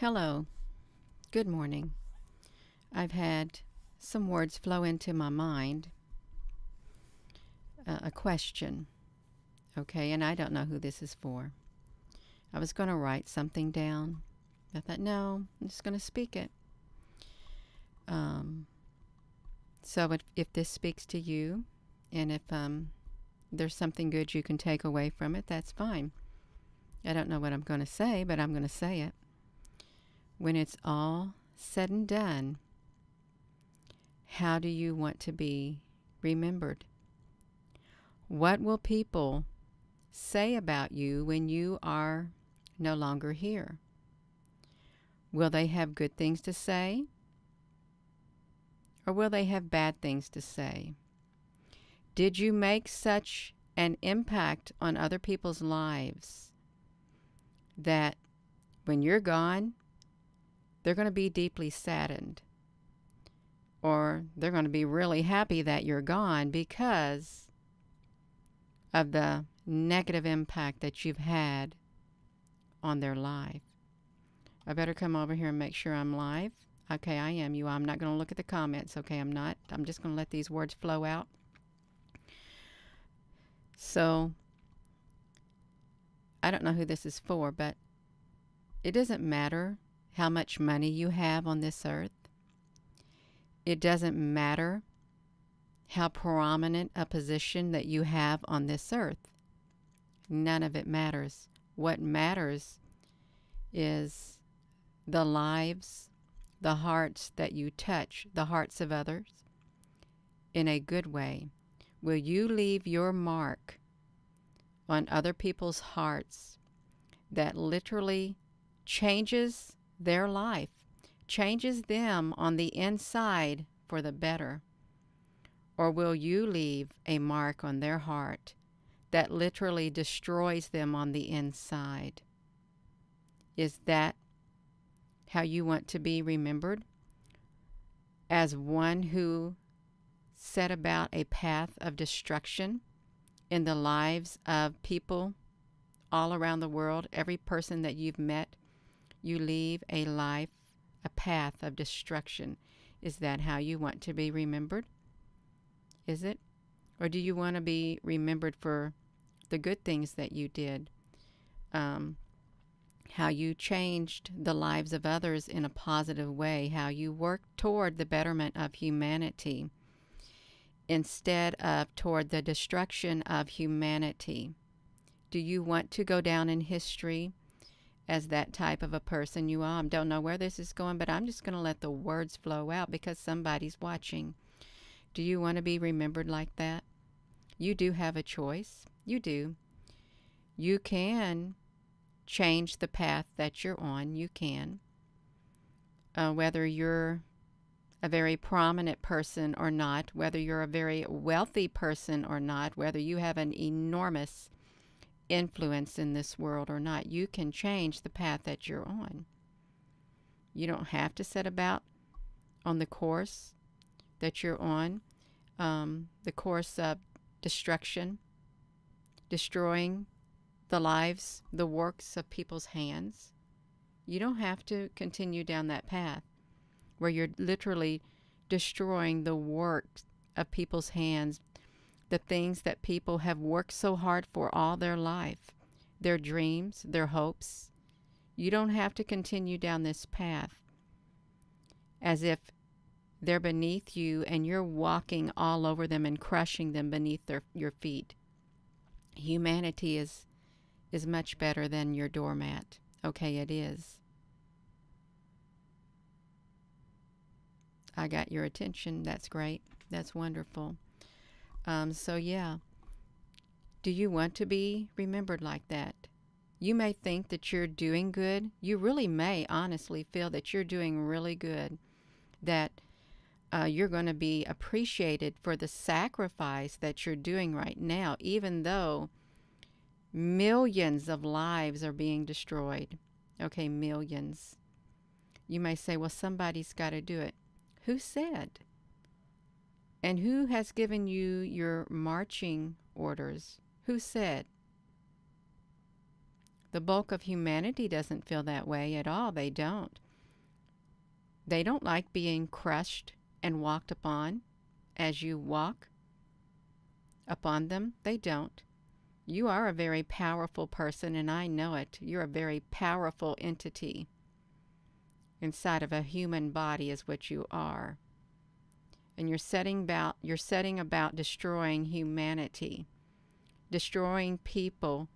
Hello, good morning. I've had some words flow into my mind, a question, okay, and I don't know who this is for. I was going to write something down. I thought, no, I'm just going to speak it. Um, so if this speaks to you, and if there's something good you can take away from it, that's fine. I don't know what I'm going to say, but I'm going to say it. When it's all said and done, how do you want to be remembered? What will people say about you when you are no longer here? Will they have good things to say? Or will they have bad things to say? Did you make such an impact on other people's lives that when you're gone, they're going to be deeply saddened? Or they're going to be really happy that you're gone because of the negative impact that you've had on their life. I better come over here and make sure I'm live. Okay, I am. I'm not going to look at the comments. Okay, I'm not. I'm just going to let these words flow out. So, I don't know who this is for, but it doesn't matter how much money you have on this earth. It doesn't matter how prominent a position that you have on this earth. None of it matters. What matters is the lives, the hearts that you touch, the hearts of others, in a good way. Will you leave your mark on other people's hearts that literally changes their life, changes them on the inside for the better? Or will you leave a mark on their heart that literally destroys them on the inside? Is that how you want to be remembered? As one who set about a path of destruction in the lives of people all around the world? Every person that you've met, you leave a life, a path of destruction. Is that how you want to be remembered? Is it? Or do you want to be remembered for the good things that you did? How you changed the lives of others in a positive way, how you worked toward the betterment of humanity instead of toward the destruction of humanity. Do you want to go down in history as that type of a person you are? I don't know where this is going, but I'm just going to let the words flow out because somebody's watching. Do you want to be remembered like that? You do have a choice. You do. You can change the path that you're on. You can. Whether you're a very prominent person or not, whether you're a very wealthy person or not, whether you have an enormous influence in this world or not, you can change the path that you're on. You don't have to set about on the course that you're on, the course of destruction, destroying the lives, the works of people's hands. You don't have to continue down that path where you're literally destroying the works of people's hands, the things that people have worked so hard for all their life, their dreams, their hopes. You don't have to continue down this path as if they're beneath you and you're walking all over them and crushing them beneath your feet. Humanity is much better than your doormat. Okay, it is. I got your attention. That's great. That's wonderful. So yeah, do you want to be remembered like that? You may think that you're doing good. You really may honestly feel that you're doing really good, that you're going to be appreciated for the sacrifice that you're doing right now, even though millions of lives are being destroyed. Okay, millions. You may say, well, somebody's got to do it. Who said? And who has given you your marching orders? Who said? The bulk of humanity doesn't feel that way at all. They don't. They don't like being crushed and walked upon as you walk upon them. They don't. You are a very powerful person, and I know it. You're a very powerful entity. Inside of a human body is what you are. And you're setting about destroying humanity, destroying people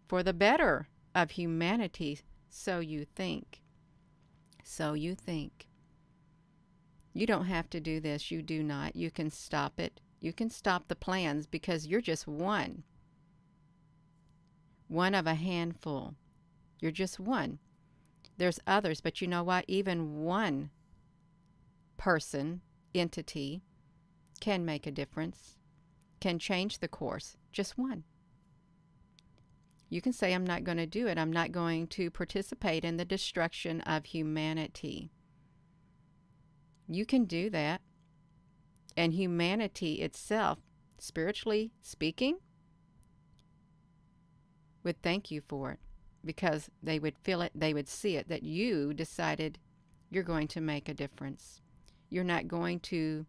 for the better of humanity. So you think. So you think. You don't have to do this. You do not. You can stop it. You can stop the plans because you're just one. One of a handful. You're just one. There's others, but you know what? Even one person, entity, can make a difference, can change the course. Just one. You can say, I'm not going to do it. I'm not going to participate in the destruction of humanity. You can do that. And humanity itself, spiritually speaking, would thank you for it, because they would feel it, they would see it, that you decided you're going to make a difference. You're not going to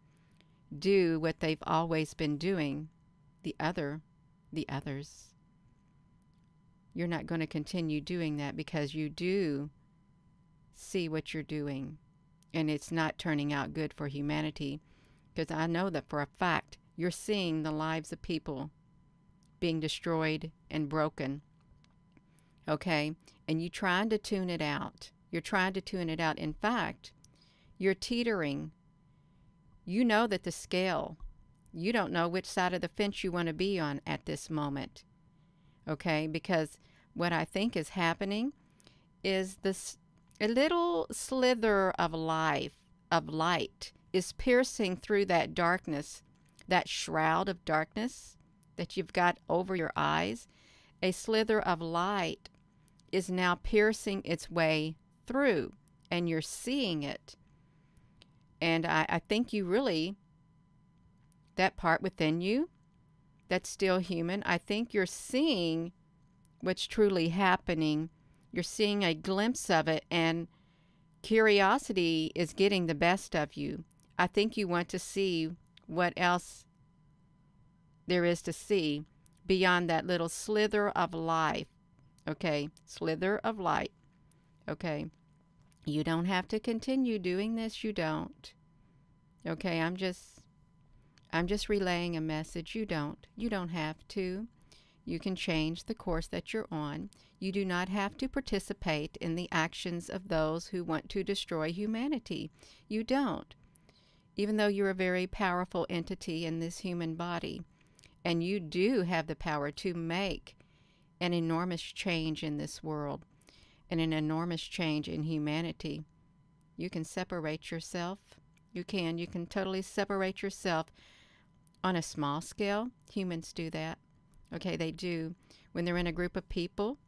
do what they've always been doing, the others. You're not going to continue doing that because you do see what you're doing, and it's not turning out good for humanity, because I know that for a fact you're seeing the lives of people being destroyed and broken, okay? And you're trying to tune it out. You're trying to tune it out. In fact, you're teetering. You know that the scale, you don't know which side of the fence you want to be on at this moment, okay? Because what I think is happening is this, a little slither of light is piercing through that darkness, that shroud of darkness that you've got over your eyes. A slither of light is now piercing its way through, and you're seeing it. And I think you really, that part within you that's still human, I think you're seeing what's truly happening. You're seeing a glimpse of it, and curiosity is getting the best of you. I think you want to see what else there is to see beyond that little slither of life. Okay, slither of light. Okay, you don't have to continue doing this. You don't. Okay, I'm just relaying a message. You don't have to. You can change the course that you're on. You do not have to participate in the actions of those who want to destroy humanity. You don't. Even though you're a very powerful entity in this human body, and you do have the power to make an enormous change in this world and an enormous change in humanity, you can separate yourself. You can totally separate yourself on a small scale. Humans do that. Okay, they do. When they're in a group of people,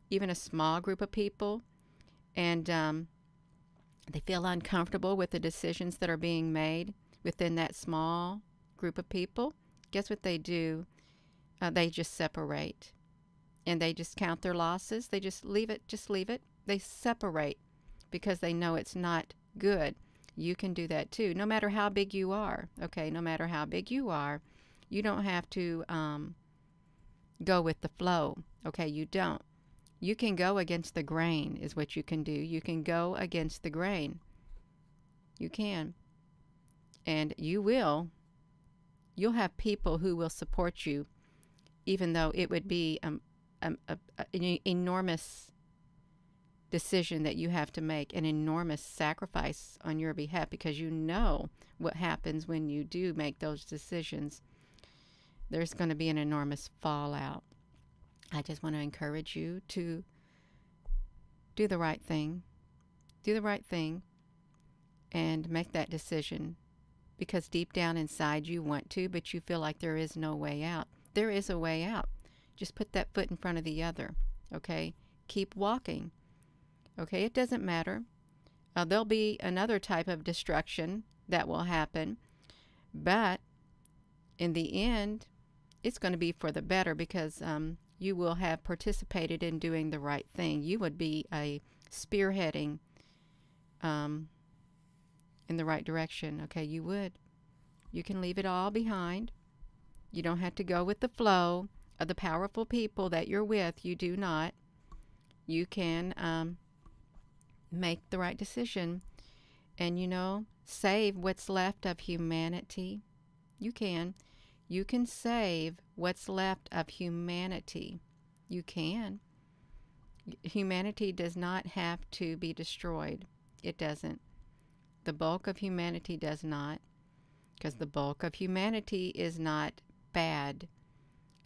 even a small group of people, and they feel uncomfortable with the decisions that are being made within that small group of people, guess what they do? They just separate. And they just count their losses. They just leave it. They separate because they know it's not good. You can do that too, no matter how big you are. Okay, no matter how big you are, you don't have to go with the flow. Okay, you don't. You can go against the grain is what you can do. You can go against the grain. You can. And you will. You'll have people who will support you, even though it would be an enormous decision that you have to make, an enormous sacrifice on your behalf, because you know what happens when you do make those decisions. There's going to be an enormous fallout. I just want to encourage you to do the right thing. Do the right thing and make that decision, because deep down inside you want to, but you feel like there is no way out. There is a way out. Just put that foot in front of the other, okay? Keep walking, okay? It doesn't matter. There'll be another type of destruction that will happen, but in the end, it's going to be for the better, because you will have participated in doing the right thing. You would be a spearheading in the right direction. Okay, you would. You can leave it all behind. You don't have to go with the flow of the powerful people that you're with. You do not. You can make the right decision and, save what's left of humanity. You can. You can save what's left of humanity. You can. Humanity does not have to be destroyed. It doesn't. The bulk of humanity does not, because the bulk of humanity is not bad,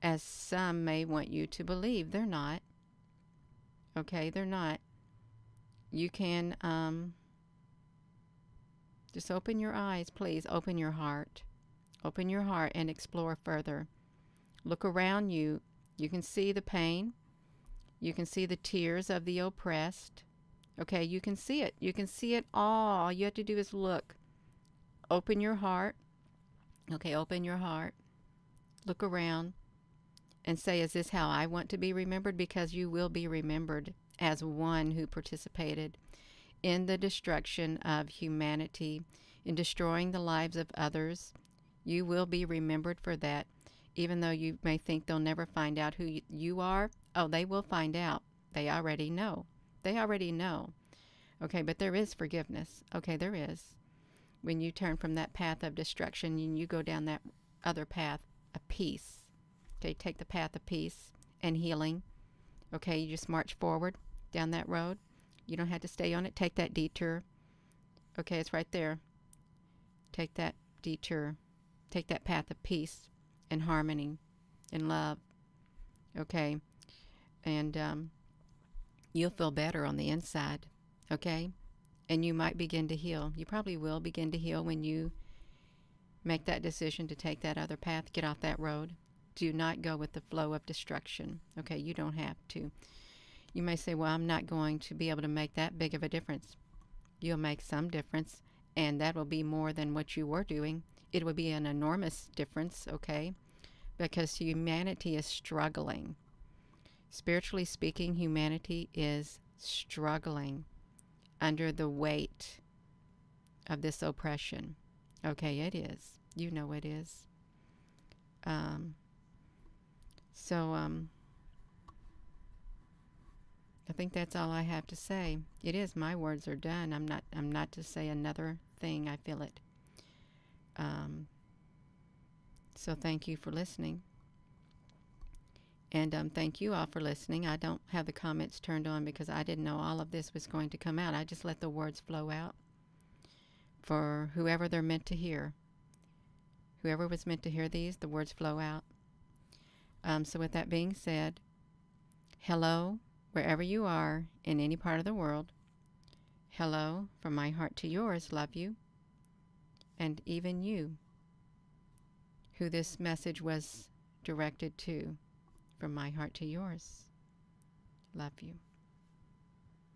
as some may want you to believe. They're not. Okay, they're not. You can just open your eyes, please. Open your heart. Open your heart and explore further. Look around you. You can see the pain. You can see the tears of the oppressed. Okay, you can see it. You can see it all. All you have to do is look. Open your heart. Okay, open your heart. Look around and say, is this how I want to be remembered? Because you will be remembered as one who participated in the destruction of humanity, in destroying the lives of others. You will be remembered for that. Even though you may think they'll never find out who you are, oh, they will find out. They already know. They already know. Okay, but there is forgiveness. Okay, there is. When you turn from that path of destruction and you go down that other path of peace. Okay, take the path of peace and healing. Okay, you just march forward down that road. You don't have to stay on it. Take that detour. Okay, it's right there. Take that detour. Take that path of peace and harmony and love. Okay, and you'll feel better on the inside. Okay, and you might begin to heal. You probably will begin to heal when you make that decision to take that other path. Get off that road. Do not go with the flow of destruction. Okay, you don't have to. You may say, well, I'm not going to be able to make that big of a difference. You'll make some difference, and that will be more than what you were doing. It will be an enormous difference, okay? Because humanity is struggling. Spiritually speaking, humanity is struggling under the weight of this oppression. Okay, it is. You know it is. I think that's all I have to say. It is. My words are done. I'm not to say another thing. I feel it. So thank you for listening. And thank you all for listening. I don't have the comments turned on because I didn't know all of this was going to come out. I just let the words flow out for whoever they're meant to hear. Whoever was meant to hear these, the words flow out. So with that being said, hello, wherever you are in any part of the world. Hello, from my heart to yours, love you. And even you, who this message was directed to, from my heart to yours, love you.